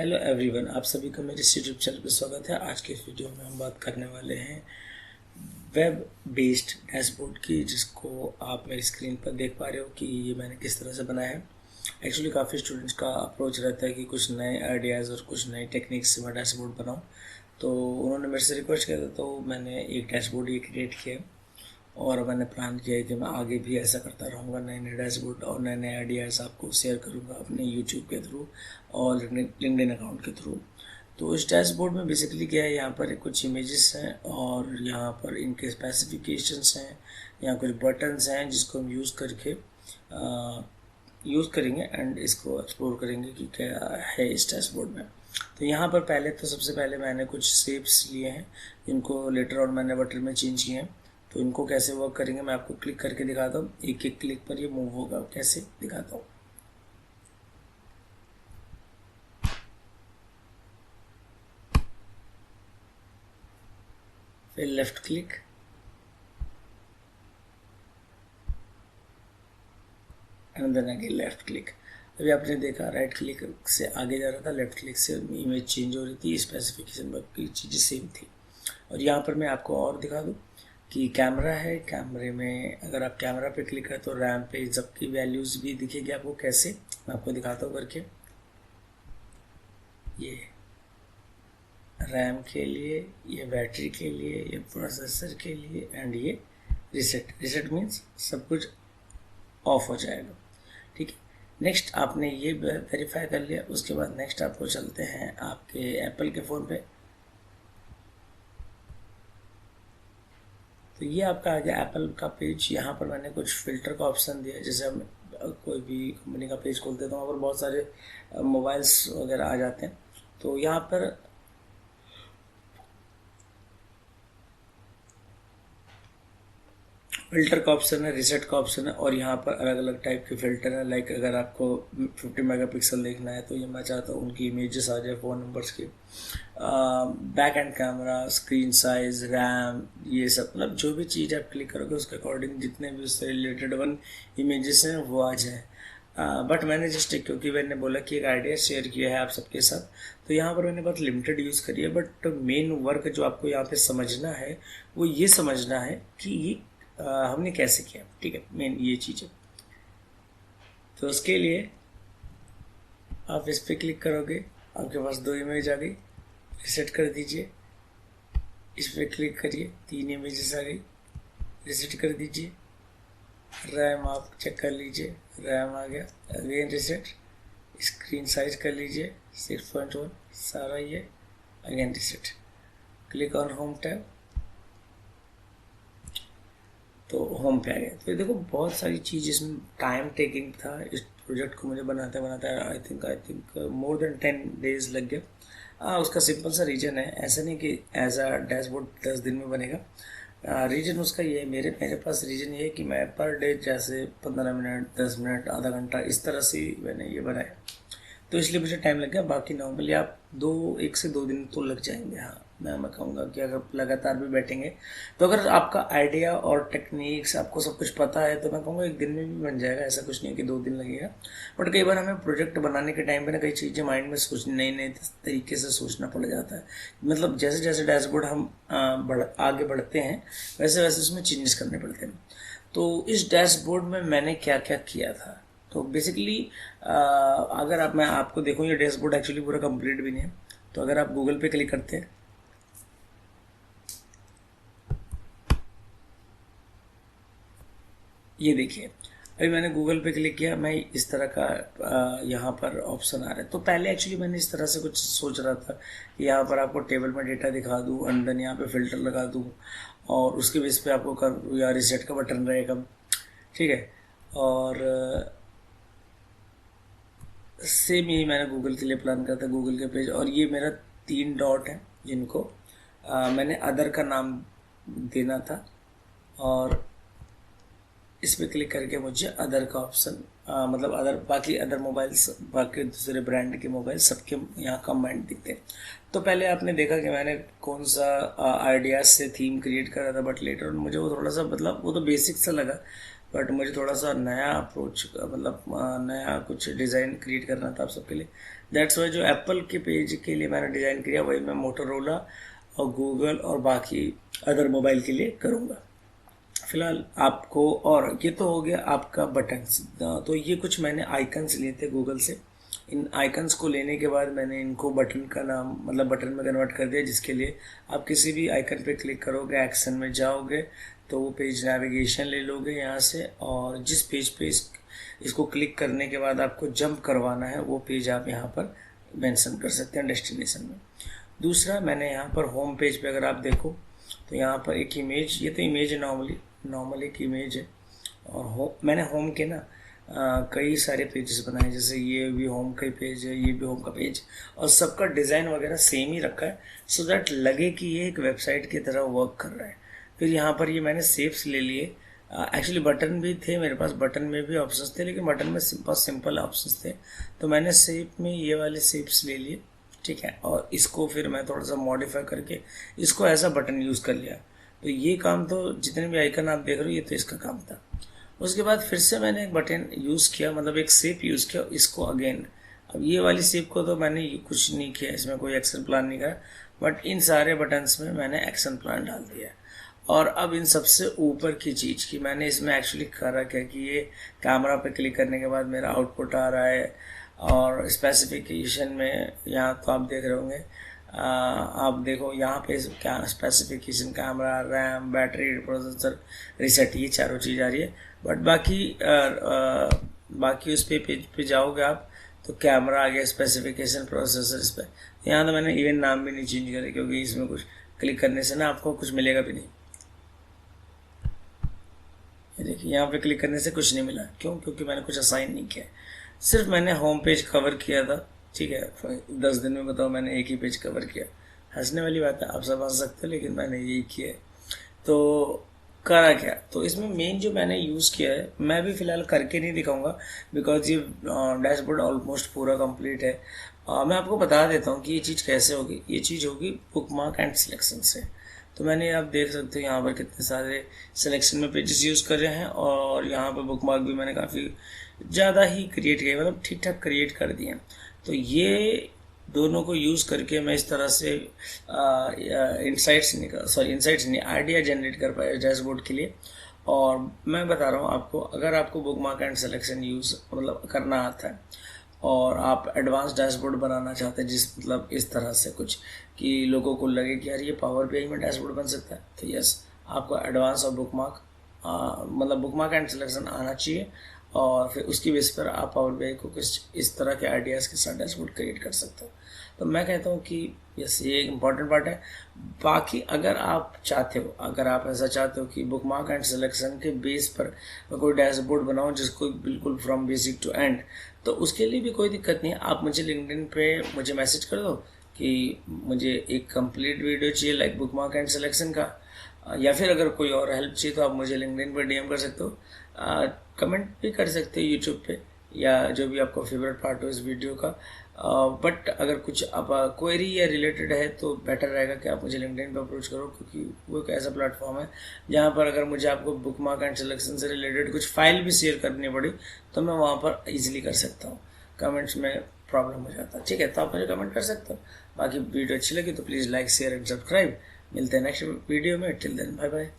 Hello everyone, आप सभी का मेरे इस यूट्यूब चैनल पर स्वागत है। आज के इस वीडियो में हम बात करने वाले हैं वेब बेस्ड डैशबोर्ड की, जिसको आप मेरी स्क्रीन पर देख पा रहे हो कि ये मैंने किस तरह से बनाया है। एक्चुअली काफ़ी स्टूडेंट्स का अप्रोच रहता है कि कुछ नए आइडियाज़ और कुछ नए टेक्निक्स से मैं डैशबोर्ड बनाऊँ, तो उन्होंने मेरे से रिक्वेस्ट किया था, तो मैंने एक डैशबोर्ड ये क्रिएट किया और मैंने प्लान किया है कि मैं आगे भी ऐसा करता रहूँगा। नए नए डैशबोर्ड और नए नए आइडियाज़ आपको शेयर करूँगा अपने यूट्यूब के थ्रू और लिंक्डइन अकाउंट के थ्रू। तो इस डैशबोर्ड में बेसिकली क्या है, यहाँ पर कुछ इमेजेस हैं और यहाँ पर इनके स्पेसिफिकेशंस हैं, यहाँ कुछ बटन्स हैं जिसको हम यूज़ करेंगे एंड इसको एक्सप्लोर करेंगे कि क्या है इस डैशबोर्ड में। तो यहाँ पर सबसे पहले मैंने कुछ शेप्स लिए हैं, जिनको लेटर ऑन मैंने बटन में चेंज किए हैं। तो इनको कैसे वर्क करेंगे मैं आपको क्लिक करके दिखाता हूँ। एक एक क्लिक पर ये मूव होगा, कैसे दिखाता हूँ। फिर left click, and then again left click. अभी आपने देखा राइट क्लिक से आगे जा रहा था, लेफ्ट क्लिक से इमेज चेंज हो रही थी, स्पेसिफिकेशन बाकी चीज़ें सेम थी। और यहाँ पर मैं आपको और दिखा दूँ कि कैमरा है, कैमरे में अगर आप कैमरा पे क्लिक करें तो रैम पे सबकी वैल्यूज़ भी दिखेगी आपको। कैसे मैं आपको दिखाता हूँ करके। ये रैम के लिए, ये बैटरी के लिए, ये प्रोसेसर के लिए, एंड ये रिसेट मीन्स सब कुछ ऑफ हो जाएगा। ठीक है, नेक्स्ट आपने ये वेरीफाई कर लिया। उसके बाद नेक्स्ट आपको चलते हैं आपके एप्पल के फ़ोन पे। तो ये आपका आ गया एप्पल का पेज। यहाँ पर मैंने कुछ फ़िल्टर का ऑप्शन दिया है। जैसे हम कोई भी कंपनी का पेज खोलते हैं तो वहाँ पर बहुत सारे मोबाइल्स वगैरह आ जाते हैं। तो यहाँ पर फ़िल्टर का ऑप्शन है, रिसेट का ऑप्शन है, और यहाँ पर अलग अलग टाइप के फ़िल्टर हैं। लाइक अगर आपको 50 मेगापिक्सल देखना है तो ये मैं चाहता हूँ उनकी इमेजेस आ जाए फ़ोन नंबर्स की। Back and camera, screen size, RAM, ये सब मतलब जो भी चीज़ आप क्लिक करोगे उसके अकॉर्डिंग जितने भी उससे रिलेटेड इमेजेस हैं वो आ जाए। बट मैंने जस्ट क्योंकि मैंने बोला कि एक आइडिया शेयर किया है आप सबके साथ, तो यहाँ पर मैंने बहुत लिमिटेड यूज़ करी है। बट मेन वर्क जो आपको यहाँ पे समझना है वो ये समझना है कि ये हमने कैसे किया। ठीक है, मेन ये चीज़ है। तो उसके लिए आप इस पर क्लिक करोगे, आपके पास दो इमेज आ गई। रिसेट कर दीजिए, इस पर क्लिक करिए, 3 इमेजेस आ गई। रिसेट कर दीजिए, रैम आप चेक कर लीजिए, रैम आ गया। अगेन रिसेट, स्क्रीन साइज कर लीजिए 6.1, सारा ये। Again reset, click on home tab, तो होम पे आ गया। तो ये देखो बहुत सारी चीज़ इसमें टाइम टेकिंग था। इस प्रोजेक्ट को मुझे बनाते बनाते I think more than 10 days लग गया। उसका सिंपल सा रीज़न है, ऐसा नहीं कि एज अ डैशबोर्ड 10 दिन में बनेगा। रीज़न उसका ये है, मेरे पास रीज़न ये है कि मैं पर डे जैसे 15 मिनट, 10 मिनट, आधा घंटा इस तरह से मैंने ये बनाया, तो इसलिए मुझे टाइम लग गया। बाकी नॉर्मली आप 1 से 2 दिन तो लग जाएंगे। हाँ, मैं कहूँगा कि अगर लगातार भी बैठेंगे तो अगर आपका आइडिया और टेक्निक्स आपको सब कुछ पता है तो मैं कहूँगा 1 दिन में भी बन जाएगा। ऐसा कुछ नहीं है कि 2 दिन लगेगा। बट कई बार हमें प्रोजेक्ट बनाने के टाइम पे ना कई चीज़ें माइंड में नए नए तरीके से सोचना पड़ जाता है। मतलब जैसे जैसे डैशबोर्ड हम आगे बढ़ते हैं वैसे वैसे उसमें चेंजेस करने पड़ते हैं। तो इस डैशबोर्ड में मैंने क्या क्या किया था, तो बेसिकली अगर मैं आपको देखूँ, ये डैशबोर्ड एक्चुअली पूरा कंप्लीट भी नहीं है। तो अगर आप गूगल पे क्लिक करते हैं, ये देखिए अभी मैंने गूगल पे क्लिक किया, मैं इस तरह का यहाँ पर ऑप्शन आ रहा है। तो पहले एक्चुअली मैंने इस तरह से कुछ सोच रहा था कि यहाँ पर आपको टेबल में डेटा दिखा दूँ, एंड देन यहाँ पे फिल्टर लगा दूँ और उसके बेस पे आपको कर या रिसेट का बटन रहेगा। ठीक है, और सेम यही मैंने गूगल के लिए प्लान करा था, गूगल के पेज। और ये मेरा 3 डॉट है जिनको मैंने अदर का नाम देना था, और इस पर क्लिक करके मुझे अदर का ऑप्शन मतलब अदर मोबाइल्स, बाकी दूसरे ब्रांड के मोबाइल सबके यहाँ कंबाइंड दिखते हैं। तो पहले आपने देखा कि मैंने कौन सा आइडियाज से थीम क्रिएट करा था, बट लेटर मुझे वो थोड़ा सा मतलब वो तो बेसिक सा लगा। बट मुझे थोड़ा सा नया अप्रोच, मतलब नया कुछ डिज़ाइन क्रिएट करना था आप सबके लिए। दैट्स वाई जो एप्पल के पेज के लिए मैंने डिज़ाइन किया वही मैं मोटोरोला और गूगल और बाकी अदर मोबाइल के लिए करूँगा फिलहाल आपको। और ये तो हो गया आपका बटन्स। तो ये कुछ मैंने आइकन्स लिए थे गूगल से। इन आइकन्स को लेने के बाद मैंने इनको बटन का नाम, मतलब बटन में कन्वर्ट कर दिया, जिसके लिए आप किसी भी आइकन पे क्लिक करोगे, एक्शन में जाओगे तो वो पेज नेविगेशन ले लोगे यहाँ से, और जिस पेज पे इसको क्लिक करने के बाद आपको जंप करवाना है वो पेज आप यहाँ पर मेंशन कर सकते हैं डेस्टिनेशन में। दूसरा, मैंने यहाँ पर होम पेज पे अगर आप देखो तो यहाँ पर एक इमेज, ये तो इमेज है, नॉर्मल एक इमेज है। और मैंने होम के ना कई सारे पेजेस बनाए, जैसे ये भी होम का पेज है, ये भी होम का पेज, और सबका डिज़ाइन वगैरह सेम ही रखा है सो दैट लगे कि ये एक वेबसाइट की तरह वर्क कर रहा है। फिर यहाँ पर ये मैंने शेप्स ले लिए। एक्चुअली बटन भी थे मेरे पास, बटन में भी ऑप्शंस थे, लेकिन बटन में बहुत सिंपल ऑप्शंस थे, तो मैंने शेप में ये वाले शेप्स ले लिए, ठीक है। और इसको फिर मैं थोड़ा सा मॉडिफाई करके इसको ऐसा बटन यूज़ कर लिया। तो ये काम तो जितने भी आइकन आप देख रहे हो ये तो इसका काम था। उसके बाद फिर से मैंने एक बटन यूज़ किया, मतलब एक शेप यूज़ किया, इसको अगेन। अब ये वाली शेप को तो मैंने कुछ नहीं किया, इसमें कोई एक्शन प्लान नहीं करा, बट इन सारे बटन्स में मैंने एक्शन प्लान डाल दिया। और अब इन सबसे ऊपर की चीज़ की मैंने इसमें एक्चुअली करा क्या कि ये कैमरा पे क्लिक करने के बाद मेरा आउटपुट आ रहा है, और स्पेसिफिकेशन में यहाँ तो आप देख रहे होंगे, आप देखो यहाँ पे क्या specification, camera, RAM, battery, processor, reset, ये चारों चीज़ आ रही है। बट बाकी उस पे पेज पे जाओगे आप तो कैमरा आ गया, स्पेसिफिकेशन, प्रोसेसर, इस पर। यहाँ तो मैंने इवन नाम भी नहीं चेंज करे, क्योंकि इसमें कुछ क्लिक करने से ना आपको कुछ मिलेगा भी नहीं। ये देखिए यहाँ पे क्लिक करने से कुछ नहीं मिला, क्यों? क्योंकि मैंने कुछ असाइन नहीं किया, सिर्फ मैंने होम पेज कवर किया था, ठीक है। 10 दिन में बताओ मैंने एक ही पेज कवर किया। हंसने वाली बात है, आप सब हंस सकते हो, लेकिन मैंने यही किया। तो करा क्या, तो इसमें मेन जो मैंने यूज़ किया है, मैं भी फ़िलहाल करके नहीं दिखाऊंगा बिकॉज ये डैशबोर्ड ऑलमोस्ट पूरा कंप्लीट है। मैं आपको बता देता हूँ कि ये चीज़ कैसे होगी। ये चीज़ होगी बुकमार्क एंड सिलेक्शन से। तो मैंने, आप देख सकते हो यहाँ पर कितने सारे सिलेक्शन में पेजेस यूज़ कर रहे हैं, और यहाँ पर बुकमार्क भी मैंने काफ़ी ज़्यादा ही क्रिएट किया, मतलब ठीक ठाक क्रिएट कर दिए। तो ये दोनों को यूज़ करके मैं इस तरह से इंसाइट्स नहीं, आइडिया जनरेट कर पाया डैशबोर्ड के लिए। और मैं बता रहा हूँ आपको, अगर आपको बुकमार्क एंड सिलेक्शन यूज़ मतलब करना आता है, और आप एडवांस डैशबोर्ड बनाना चाहते हैं, जिस मतलब इस तरह से कुछ कि लोगों को लगे कि यार ये पावर बीआई में डैशबोर्ड बन सकता है, तो यस, आपको एडवांस और बुकमार्क मतलब बुकमार्क एंड सिलेक्शन आना चाहिए, और फिर उसकी बेस पर आप पावर बीआई को कुछ इस तरह के आइडियाज़ के साथ डैशबोर्ड क्रिएट कर सकते हो। तो मैं कहता हूँ कि यस, ये एक इम्पॉर्टेंट पार्ट है। बाकी अगर आप चाहते हो, अगर आप ऐसा चाहते हो कि बुकमार्क एंड सिलेक्शन के बेस पर मैं कोई डैशबोर्ड बनाऊँ जिसको बिल्कुल फ्रॉम बेसिक टू एंड, तो उसके लिए भी कोई दिक्कत नहीं है। आप मुझे लिंक्डइन पे मुझे मैसेज कर दो कि मुझे एक कंप्लीट वीडियो चाहिए लाइक बुकमार्क एंड सिलेक्शन का, या फिर अगर कोई और हेल्प चाहिए तो आप मुझे लिंक्डइन पर डीएम कर सकते हो, कमेंट भी कर सकते हो यूट्यूब पे, या जो भी आपका फेवरेट पार्ट हो इस वीडियो का। बट अगर कुछ आप क्वेरी या रिलेटेड है तो बेटर रहेगा कि आप मुझे लिंक्डइन पर अप्रोच करो, क्योंकि वो एक ऐसा प्लेटफॉर्म है जहाँ पर अगर मुझे आपको बुकमार्क एंड सिलेक्शन से रिलेटेड कुछ फाइल भी शेयर करनी पड़ी तो मैं वहाँ पर ईजिली कर सकता हूँ। कमेंट्स में प्रॉब्लम हो जाता है, ठीक है, तो आप मुझे कमेंट कर सकते हो। बाकी वीडियो अच्छी लगी तो please like, share and subscribe. मिलते हैं नेक्स्ट वीडियो में, टिल देन बाय बाय।